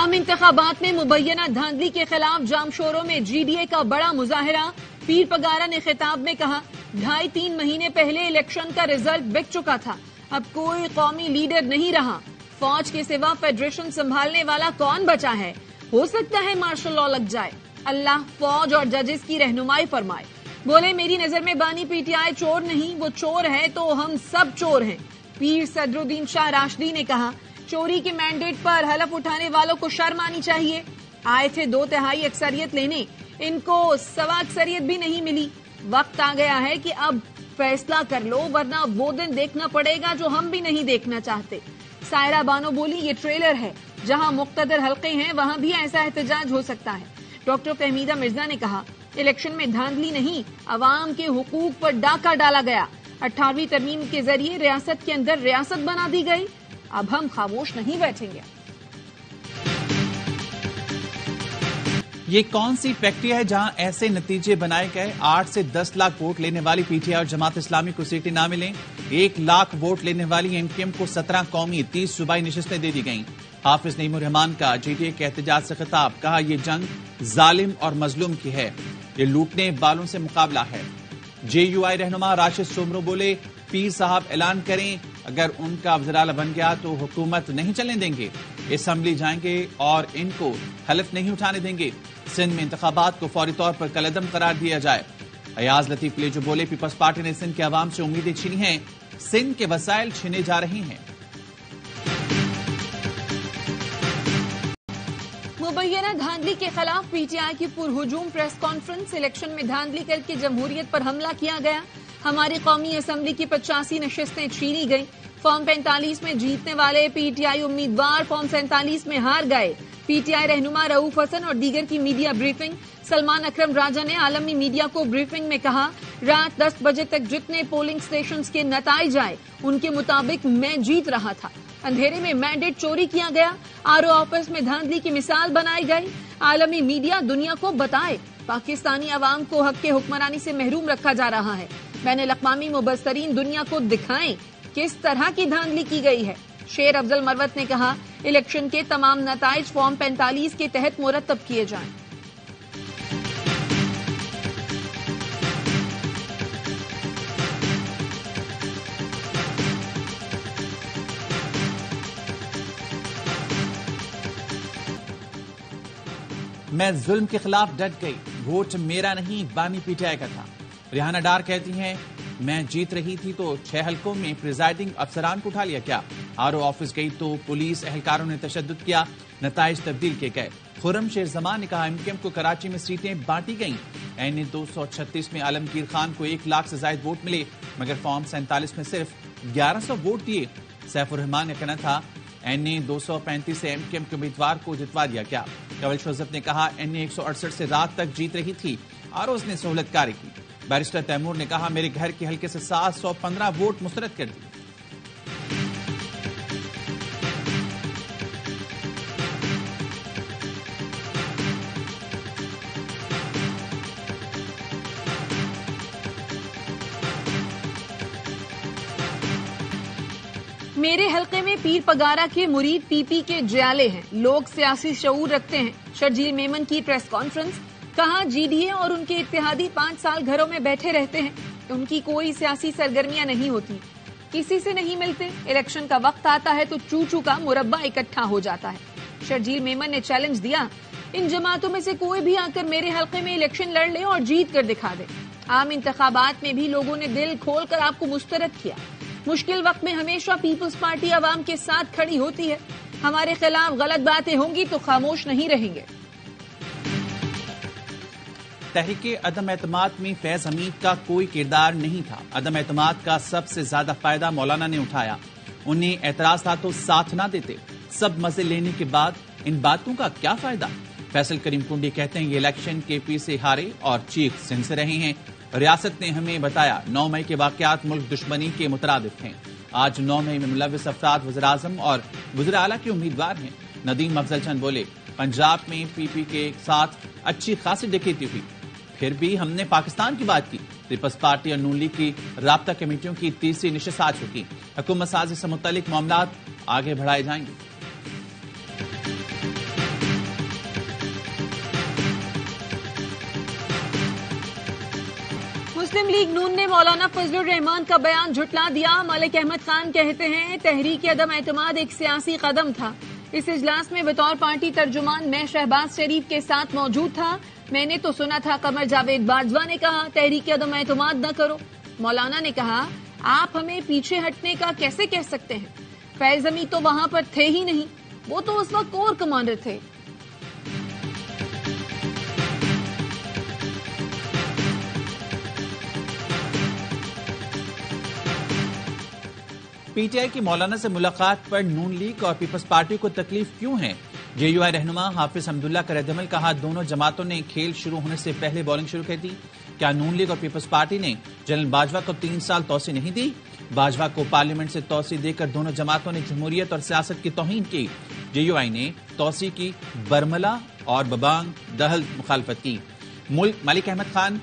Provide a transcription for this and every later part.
عام انتخابات میں مبینہ دھاندلی کے خلاف جامشوروں میں جی ڈی اے کا بڑا مظاہرہ. پیر پگارا نے خطاب میں کہا 2.5-3 مہینے پہلے الیکشن کا رزلٹ بک چکا تھا. اب کوئی قومی لیڈر نہیں رہا. فوج کے سوا فیڈریشن سنبھالنے والا کون بچا ہے؟ ہو سکتا ہے مارشل لا لگ جائے. اللہ فوج اور ججز کی رہنمائی فرمائے. بولے میری نظر میں بانی پی ٹی آئی چور نہیں، وہ چور ہے تو ہم سب چور ہیں. پیر صدر الدین شاہ راشدی نے کہا چوری کے مینڈیٹ پر حلف اٹھانے والوں کو شرم آنی چاہیے. آئے تھے 2/3 اکثریت لینے، ان کو سوا اکثریت بھی نہیں ملی. وقت آ گیا ہے کہ اب فیصلہ کر لو ورنہ وہ دن دیکھنا پڑے گا جو ہم بھی نہیں دیکھنا چاہتے. سائرہ بانو بولی یہ ٹریلر ہے، جہاں مقتدر حلقے ہیں وہاں بھی ایسا احتجاج ہو سکتا ہے. ڈاکٹر فہمیدہ مرزا نے کہا الیکشن میں دھاندلی نہیں، عوام کے حقوق پر ڈاکہ ڈالا گیا. 18ویں ترمیم کے ذریعے ریاست کے اندر ریاست بنا دی گئی. اب ہم خاموش نہیں بیٹھیں گے. یہ کون سی فیکٹری ہے جہاں ایسے نتیجے بنائے گئے؟ 8 سے 10 لاکھ ووٹ لینے والی پی ٹی آئی اور جماعت اسلامی کو سیٹیں نہ ملیں. 1 لاکھ ووٹ لینے والی ایم کیو ایم کو 17 قومی 30 صوبائی نشستیں دے دی گئیں. حافظ نعیم الرحمان کا جی ڈی اے کے احتجاج سے خطاب، کہا یہ جنگ ظالم اور مظلوم کی ہے، یہ لوٹنے والوں سے مقابلہ ہے. جے یو آئی رہنما راشد سومرو بولے پیر صاحب اعلان کریں اگر ان کا وزراعلی بن گیا تو حکومت نہیں چلنے دیں گے. اسمبلی جائیں گے اور ان کو حلف نہیں اٹھانے دیں گے. سندھ میں انتخابات کو فوری طور پر کالعدم قرار دیا جائے. ایاز لطیف لیجو بولے پیپلز پارٹی نے سندھ کے عوام سے امیدیں چھینی ہیں، سندھ کے وسائل چھینے جا رہے ہیں. مبینہ دھاندلی کے خلاف پی ٹی آئی کی پرہجوم پریس کانفرنس. الیکشن میں دھاندلی کر کے جمہوریت پر حملہ کیا گیا. ہماری قومی اسمبلی کی 85 نشستیں چھینی گئیں. فارم 45 میں جیتنے والے پی ٹی آئی امیدوار فارم 47 میں ہار گئے. پی ٹی آئی رہنما رؤوف حسن اور دیگر کی میڈیا بریفنگ. سلمان اکرم راجہ نے عالمی میڈیا کو بریفنگ میں کہا رات 10 بجے تک جتنے پولنگ سٹیشنز کے نتائج آئے ان کے مطابق میں جیت رہا تھا. اندھیرے میں مینڈیٹ چوری کیا گیا. آر او آفس میں دھاندلی کی مثال بنائی گئی. عالمی میڈیا دنیا کو بتائے پاکستانی عوام کو حق کے حکمرانی سے محروم رکھا جا رہا ہے. بین الاقوامی مبصرین دنیا کو دکھائیں کس طرح کی دھاندلی کی گئی ہے. شیر افضل مروت نے کہا الیکشن کے تمام نتائج فارم 45 کے تحت مرتب کیے جائیں. میں ظلم کے خلاف ڈٹ گئی، ووٹ میرا نہیں بانی پی ٹی آئی کا تھا. ریحانہ ڈار کہتی ہیں میں جیت رہی تھی تو 6 حلقوں میں پریزائڈنگ افسران کو اٹھا لیا کیا؟ آر او آفس گئی تو پولیس اہلکاروں نے تشدد کیا، نتائج تبدیل کیے گئے. خرم شیر زمان نے کہا ایم کیو ایم کو کراچی میں سیٹیں بانٹی گئیں. این اے 236 میں عالمگیر خان کو 1 لاکھ سے زائد ووٹ ملے مگر فارم 47 میں صرف 1100 ووٹ دیے. سیف الرحمان نے کہنا تھا این اے 235 سے ایم کیو ایم کے امیدوار کو جتوا دیا کیا؟ کنول شوزت نے کہا این اے 168 سے رات تک جیت رہی تھی، آر اوز نے سہولت کاری کی. بیرسٹر تیمور نے کہا میرے گھر کے حلقے سے 715 ووٹ مسترد کر دی. میرے حلقے میں پیر پگارا کے مرید پی پی کے جیالے ہیں، لوگ سیاسی شعور رکھتے ہیں. شرجیل میمن کی پریس کانفرنس. کہا جی ڈی اے اور ان کے اتحادی 5 سال گھروں میں بیٹھے رہتے ہیں، ان کی کوئی سیاسی سرگرمیاں نہیں ہوتی، کسی سے نہیں ملتے. الیکشن کا وقت آتا ہے تو چوچو کا مربع اکٹھا ہو جاتا ہے. شرجیل میمن نے چیلنج دیا ان جماعتوں میں سے کوئی بھی آ کر میرے حلقے میں الیکشن لڑ لے اور جیت کر دکھا دے. عام انتخابات میں بھی لوگوں نے دل کھول کر آپ کو مسترد کیا. مشکل وقت میں ہمیشہ پیپلز پارٹی عوام کے ساتھ کھڑی ہوتی ہے. ہمارے خلاف غلط باتیں ہوں گی تو خاموش نہیں رہیں گے. تحریک عدم اعتماد میں فیض حمید کا کوئی کردار نہیں تھا. عدم اعتماد کا سب سے زیادہ فائدہ مولانا نے اٹھایا. انہیں اعتراض تھا تو ساتھ نہ دیتے. سب مزے لینے کے بعد ان باتوں کا کیا فائدہ؟ فیصل کریم کنڈی کہتے ہیں یہ الیکشن کے پی سے ہارے اور چیخ سندھ سے رہے ہیں. ریاست نے ہمیں بتایا 9 مئی کے واقعات ملک دشمنی کے مترادف ہیں. آج 9 مئی میں ملوث افراد وزیراعظم اور وزیر اعلیٰ کے امیدوار ہیں. ندیم افضل چند بولے پنجاب میں پی پی کے ساتھ اچھی خاصی ڈکیتی ہوئی، پھر بھی ہم نے پاکستان کی بات کی. پیپلز پارٹی اور نون لیگ کی رابطہ کمیٹیوں کی 3ری نشست آ چکی. حکومت سازی سے متعلق معاملات آگے بڑھائے جائیں گے. مسلم لیگ نون نے مولانا فضل الرحمان کا بیان جھٹلا دیا. ملک احمد خان کہتے ہیں تحریک عدم اعتماد ایک سیاسی قدم تھا. اس اجلاس میں بطور پارٹی ترجمان میں شہباز شریف کے ساتھ موجود تھا. میں نے تو سنا تھا قمر جاوید باجوہ نے کہا تحریک عدم اعتماد نہ کرو. مولانا نے کہا آپ ہمیں پیچھے ہٹنے کا کیسے کہہ سکتے ہیں؟ فیض امی تو وہاں پر تھے ہی نہیں, وہ تو اس وقت کور کمانڈر تھے. پی ٹی آئی کی مولانا سے ملاقات پر نون لیگ اور پیپلز پارٹی کو تکلیف کیوں ہے؟ جے یو آئی رہنما حافظ حمداللہ کا رد عمل. کہا دونوں جماعتوں نے کھیل شروع ہونے سے پہلے بولنگ شروع کر دی. کیا نون لیگ اور پیپلز پارٹی نے جنرل باجوہ کو 3 سال توسیع نہیں دی؟ باجوہ کو پارلیمنٹ سے توسیع دے کر دونوں جماعتوں نے جمہوریت اور سیاست کی توہین کی. جے یو آئی نے توسیع کی برملا اور ببانگ دہل مخالفت کی. ملک احمد خان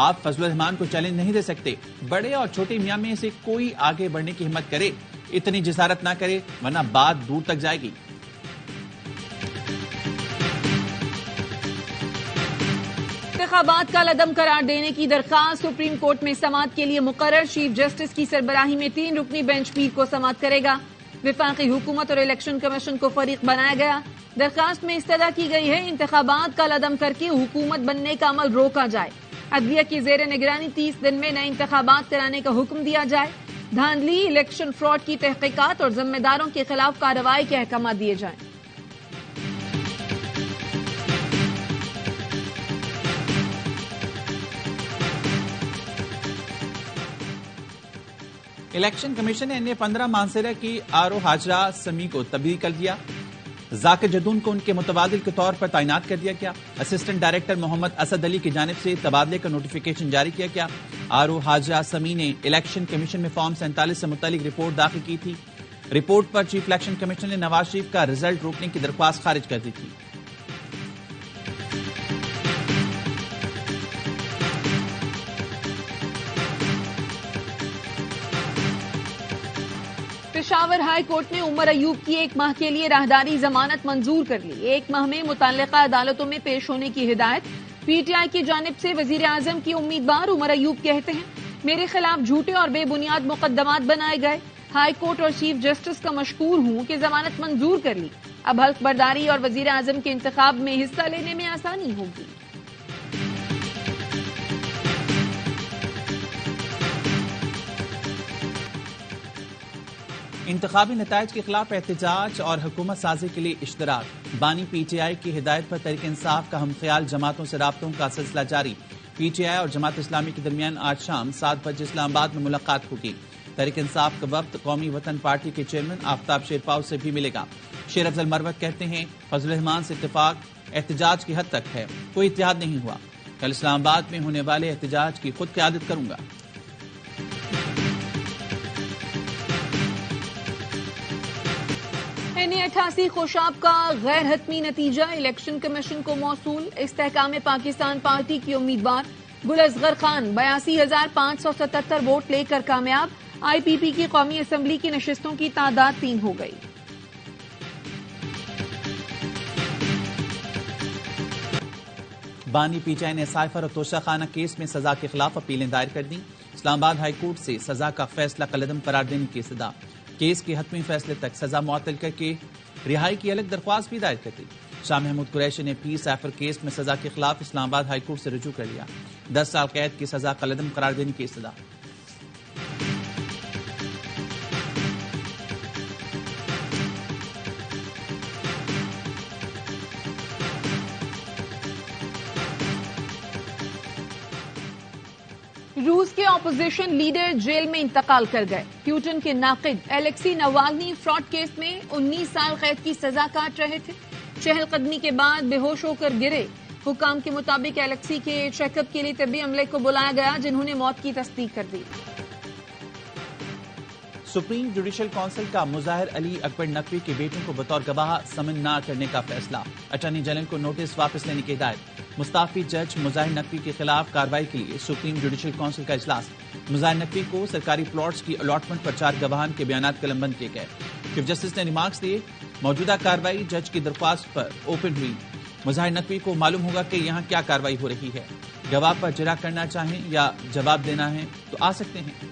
آپ فضل الرحمان کو چیلنج نہیں دے سکتے. بڑے اور چھوٹے میاں میں سے کوئی آگے بڑھنے کی ہمت کرے, اتنی جسارت نہ کرے ورنہ بات دور تک جائے گی. انتخابات کا لدم قرار دینے کی درخواست سپریم کورٹ میں سماعت کے لیے مقرر. چیف جسٹس کی سربراہی میں 3 رکنی بینچ پیر کو سماعت کرے گا. وفاقی حکومت اور الیکشن کمیشن کو فریق بنایا گیا. درخواست میں استدعا کی گئی ہے انتخابات کا لدم کر کے حکومت بننے کا عمل روکا جائے. عدلیہ کی زیر نگرانی 30 دن میں نئے انتخابات کرانے کا حکم دیا جائے. دھاندلی الیکشن فراڈ کی تحقیقات اور ذمہ داروں کے خلاف کارروائی کے احکامات دیے جائیں. الیکشن کمیشن نے NA-15 مانسیرہ کی آر او حاجرہ سمی کو تبدیل کر دیا. ذاکر جدون کو ان کے متبادل کے طور پر تعینات کر دیا گیا. اسسٹنٹ ڈائریکٹر محمد اسد علی کی جانب سے تبادلے کا نوٹیفیکیشن جاری کیا گیا. آر او حاجرہ سمی نے الیکشن کمیشن میں فارم 47 سے متعلق رپورٹ داخل کی تھی. رپورٹ پر چیف الیکشن کمیشن نے نواز شریف کا رزلٹ روکنے کی درخواست خارج کر دی تھی. پشاور ہائی کورٹ نے عمر ایوب کی 1 ماہ کے لیے راہداری ضمانت منظور کر لی. 1 ماہ میں متعلقہ عدالتوں میں پیش ہونے کی ہدایت. پی ٹی آئی کی جانب سے وزیر اعظم کی امیدوار عمر ایوب کہتے ہیں میرے خلاف جھوٹے اور بے بنیاد مقدمات بنائے گئے. ہائی کورٹ اور چیف جسٹس کا مشکور ہوں کہ ضمانت منظور کر لی. اب حلف برداری اور وزیر اعظم کے انتخاب میں حصہ لینے میں آسانی ہوگی. انتخابی نتائج کے خلاف احتجاج اور حکومت سازی کے لیے اشتراک. بانی پی ٹی آئی کی ہدایت پر تحریک انصاف کا ہم خیال جماعتوں سے رابطوں کا سلسلہ جاری. پی ٹی آئی اور جماعت اسلامی کے درمیان آج شام 7 بجے اسلام آباد میں ملاقات ہوگی. تحریک انصاف کا وفد قومی وطن پارٹی کے چیئرمین آفتاب شیرپاؤ سے بھی ملے گا. شیر افضل مروت کہتے ہیں فضل الرحمان سے اتفاق احتجاج کی حد تک ہے, کوئی اتحاد نہیں ہوا. کل اسلام آباد میں ہونے والے احتجاج کی خود قیادت کروں گا. NA-88 خوشاب کا غیر حتمی نتیجہ الیکشن کمیشن کو موصول. استحکام پاکستان پارٹی کی امیدوار گل اصغر خان 82,577 ووٹ لے کر کامیاب. آئی پی پی کی قومی اسمبلی کی نشستوں کی تعداد 3 ہو گئی. بانی پی ٹی آئی نے سائفر اور توشہ خانہ کیس میں سزا کے خلاف اپیلیں دائر کر دیں. اسلام آباد ہائی کورٹ سے سزا کا فیصلہ قلعدم قرار دینے کی استدعا. کیس کے حتمی فیصلے تک سزا معطل کر کے رہائی کی الگ درخواست بھی دائر کر دی. شاہ محمود قریشی نے پیر سائفر کیس میں سزا کے خلاف اسلام آباد ہائی کورٹ سے رجوع کر لیا. 10 سال قید کی سزا قلعدم قرار دینے کی استدعا. روس کے اپوزیشن لیڈر جیل میں انتقال کر گئے. پیوٹن کے ناقد الیکسی نوالنی فراڈ کیس میں 19 سال قید کی سزا کاٹ رہے تھے. چہل قدمی کے بعد بے ہوش ہو کر گرے. حکام کے مطابق الیکسی کے چیک اپ کے لیے طبی عملے کو بلایا گیا جنہوں نے موت کی تصدیق کر دی. سپریم جوڈیشل کونسل کا مظاہر علی اکبر نقوی کے بیٹوں کو بطور گواہ سمن نہ کرنے کا فیصلہ. اٹارنی جنرل کو نوٹس واپس لینے کی ہدایت. مستعفی جج مظاہر نقوی کے خلاف کارروائی کے لیے سپریم جوڈیشل کونسل کا اجلاس. مظاہر نقوی کو سرکاری پلاٹس کی الاٹمنٹ پر 4 گواہان کے بیانات قلم بند کیے گئے. چیف جسٹس نے ریمارکس دیے موجودہ کارروائی جج کی درخواست پر اوپن ہوئی. مظاہر نقوی کو معلوم ہوگا کہ یہاں کیا کارروائی ہو رہی ہے. گواہ پر جرا کرنا چاہیں یا جواب دینا ہے تو آ سکتے ہیں۔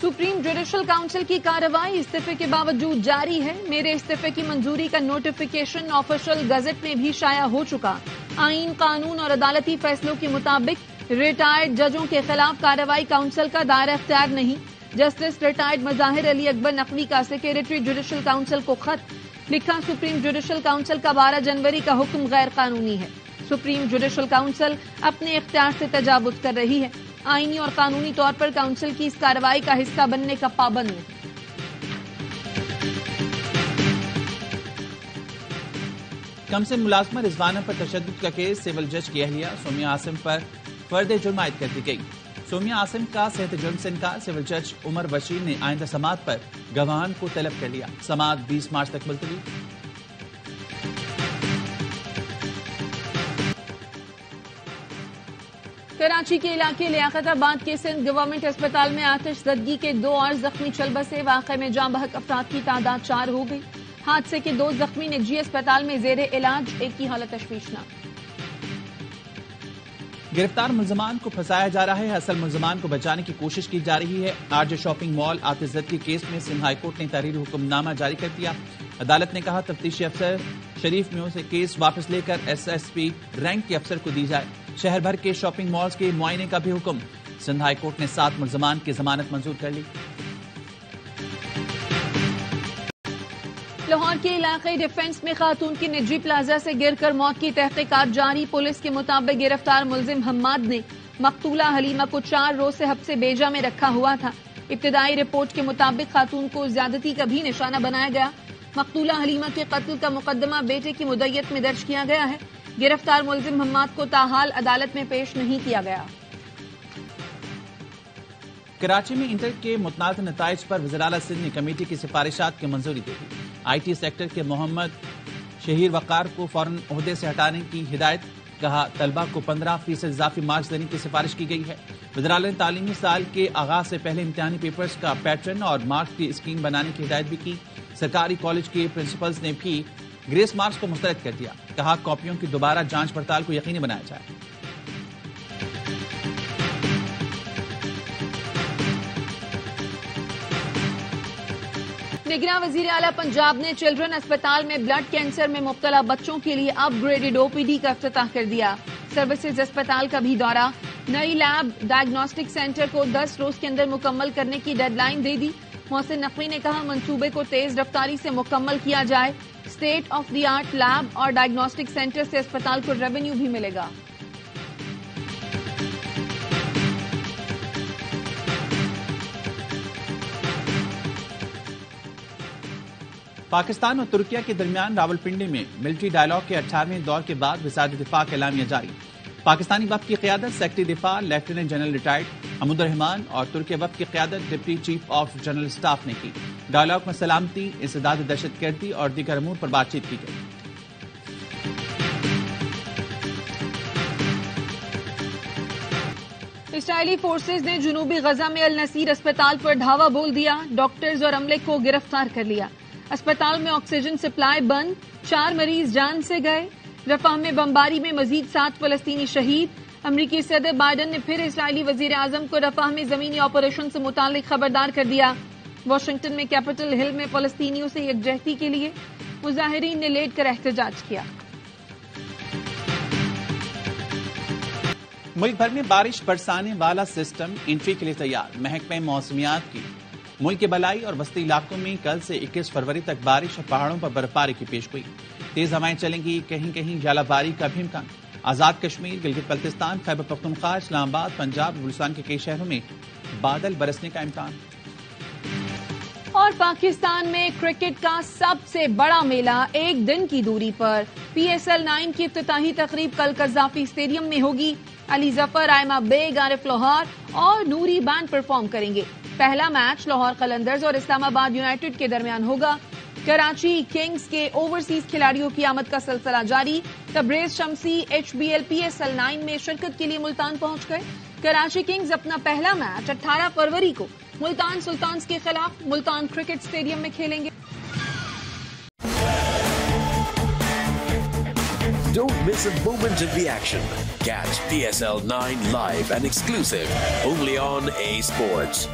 سپریم جوڈیشل کونسل کی کارروائی استعفے کے باوجود جاری ہے۔ میرے استعفے کی منظوری کا نوٹیفیکیشن آفیشل گزٹ میں بھی شائع ہو چکا۔ آئین، قانون اور عدالتی فیصلوں کے مطابق ریٹائرڈ ججوں کے خلاف کارروائی کونسل کا دائرہ اختیار نہیں۔ جسٹس ریٹائرڈ مظاہر علی اکبر نقوی کا سیکریٹری جوڈیشل کونسل کو خط لکھا۔ سپریم جوڈیشل کونسل کا 12 جنوری کا حکم غیر قانونی ہے۔ سپریم جوڈیشل کونسل اپنے اختیار سے تجاوز کر رہی ہے۔ آئینی اور قانونی طور پر کونسل کی اس کارروائی کا حصہ بننے کا پابند نہیں۔ کمسن ملازمہ رضوانہ پر تشدد کا کیس سول جج کی اہلیہ سومیا عاصم پر فرد جرم عائد کر دی گئی۔ سومیا عاصم کا صحت جرم سے انکار۔ سول جج عمر بشیر نے آئندہ سماعت پر گواہان کو طلب کر لیا۔ سماعت 20 مارچ تک ملتوی۔ کراچی کے علاقے لیاقت آباد کے سندھ گورنمنٹ اسپتال میں آتش زدگی کے 2 اور زخمی چل بسے۔ واقعے میں جاں بحق افراد کی تعداد 4 ہو گئی۔ حادثے کے 2 زخمی نجی اسپتال میں زیر علاج، ایک کی حالت تشویشناک۔ گرفتار ملزمان کو پھنسایا جا رہا ہے، اصل ملزمان کو بچانے کی کوشش کی جا رہی ہے۔ آر جے شاپنگ مال آتش زدگی کیس میں سندھ ہائی کورٹ نے تحریری حکم نامہ جاری کر دیا۔ عدالت نے کہا تفتیشی افسر شریف میوں سے کیس واپس لے کر ایس ایس پی رینک کے افسر کو دی جائے۔ شہر بھر کے شاپنگ مالز کے معائنے کا بھی حکم۔ سندھ ہائی کورٹ نے 7 ملزمان کی ضمانت منظور کر لی۔ لاہور کے علاقے ڈیفنس میں خاتون کی نجی پلازا سے گر کر موت کی تحقیقات جاری۔ پولیس کے مطابق گرفتار ملزم حماد نے مقتولہ حلیمہ کو 4 روز سے حبس بیجا میں رکھا ہوا تھا۔ ابتدائی رپورٹ کے مطابق خاتون کو زیادتی کا بھی نشانہ بنایا گیا۔ مقتولہ حلیمہ کے قتل کا مقدمہ بیٹے کی مدعیت میں درج کیا گیا ہے۔ گرفتار ملزم حماد کو تاحال عدالت میں پیش نہیں کیا گیا۔ کراچی میں انٹر کے متنازع نتائج پر وزراعلی سندھ نے کمیٹی کی سفارشات کی منظوری دے دی۔ آئی ٹی سیکٹر کے محمد شہیر وقار کو فوراً عہدے سے ہٹانے کی ہدایت۔ کہا طلبہ کو 15% اضافی مارکس دینے کی سفارش کی گئی ہے۔ وزراعلی نے تعلیمی سال کے آغاز سے پہلے امتحانی پیپرز کا پیٹرن اور مارکس کی اسکیم بنانے کی ہدایت بھی کی۔ سرکاری کالج کے پرنسپلز نے بھی گریس مارکس کو مسترد کر دیا۔ کہا کاپیوں کی دوبارہ جانچ پڑتال کو یقینی بنایا جائے۔ نگراں وزیر اعلیٰ پنجاب نے چلڈرن اسپتال میں بلڈ کینسر میں مبتلا بچوں کے لیے اپ گریڈڈ او پی ڈی کا افتتاح کر دیا۔ سروسز اسپتال کا بھی دورہ۔ نئی لیب ڈائگنوسٹک سینٹر کو 10 روز کے اندر مکمل کرنے کی ڈیڈ لائن دے دی۔ محسن نقوی نے کہا منصوبے کو تیز رفتاری سے مکمل کیا جائے۔ State of the art lab اور ڈائگنوسٹک سینٹر سے اسپتال کو ریونیو بھی ملے گا۔ پاکستان اور ترکیہ کے درمیان راولپنڈی میں ملٹری ڈائیلاگ کے 18ویں دور کے بعد وزارت دفاع کا اعلامیہ جاری۔ پاکستانی وفد کی قیادت سیکرٹری دفاع لیفٹیننٹ جنرل ریٹائرڈ حمود الرحمان اور ترکی وفد کی قیادت deputy chief of general staff نے کی۔ ڈائیلاگ میں سلامتی، انسداد دہشت گردی اور دیگر امور پر بات چیت کی گئی۔ اسرائیلی فورسز نے جنوبی غزہ میں النصیر اسپتال پر دھاوا بول دیا۔ ڈاکٹرز اور عملے کو گرفتار کر لیا۔ اسپتال میں آکسیجن سپلائی بند، 4 مریض جان سے گئے۔ رفح میں بمباری میں مزید 7 فلسطینی شہید۔ امریکی صدر بائیڈن نے پھر اسرائیلی وزیر اعظم کو رفح میں زمینی آپریشن سے متعلق خبردار کر دیا۔ واشنگٹن میں کیپٹل ہل میں فلسطینیوں سے یکجہتی کے لیے مظاہرین نے لیٹ کر احتجاج کیا۔ ملک بھر میں بارش برسانے والا سسٹم انٹری کے لیے تیار۔ محکمہ موسمیات کی ملک کے بلائی اور وسطی علاقوں میں کل سے 21 فروری تک بارش اور پہاڑوں پر برفباری کی پیشگوئی۔ تیز ہوائیں چلیں گی، کہیں کہیں ژالہ باری کا بھی امکان۔ آزاد کشمیر، گلگت بلتستان، خیبر پختونخوا، اسلام آباد، پنجاب، بلوچستان کے کئی شہروں میں بادل برسنے کا امکان۔ اور پاکستان میں کرکٹ کا سب سے بڑا میلہ ایک دن کی دوری پر۔ پی ایس ایل 9 کی افتتاحی تقریب کل قذافی اسٹیڈیم میں ہوگی۔ علی ظفر، آئمہ بیگ، عارف لوہار اور نوری بینڈ پرفارم کریں گے۔ پہلا میچ لاہور قلندرز اور اسلام آباد یونائیٹڈ کے درمیان ہوگا۔ کراچی کنگز کے اوورسیز کھلاڑیوں کی آمد کا سلسلہ جاری۔ Tabraiz Shamsi H B L P S L 9 میں شرکت کے لیے ملتان پہنچ گئے۔ کراچی کنگز اپنا پہلا میچ 18 فروری کو ملتان سلطانز کے خلاف ملتان کرکٹ اسٹیڈیم میں کھیلیں گے۔ Don't miss a moment of the action. Catch PSL 9 live and exclusive only on A Sports.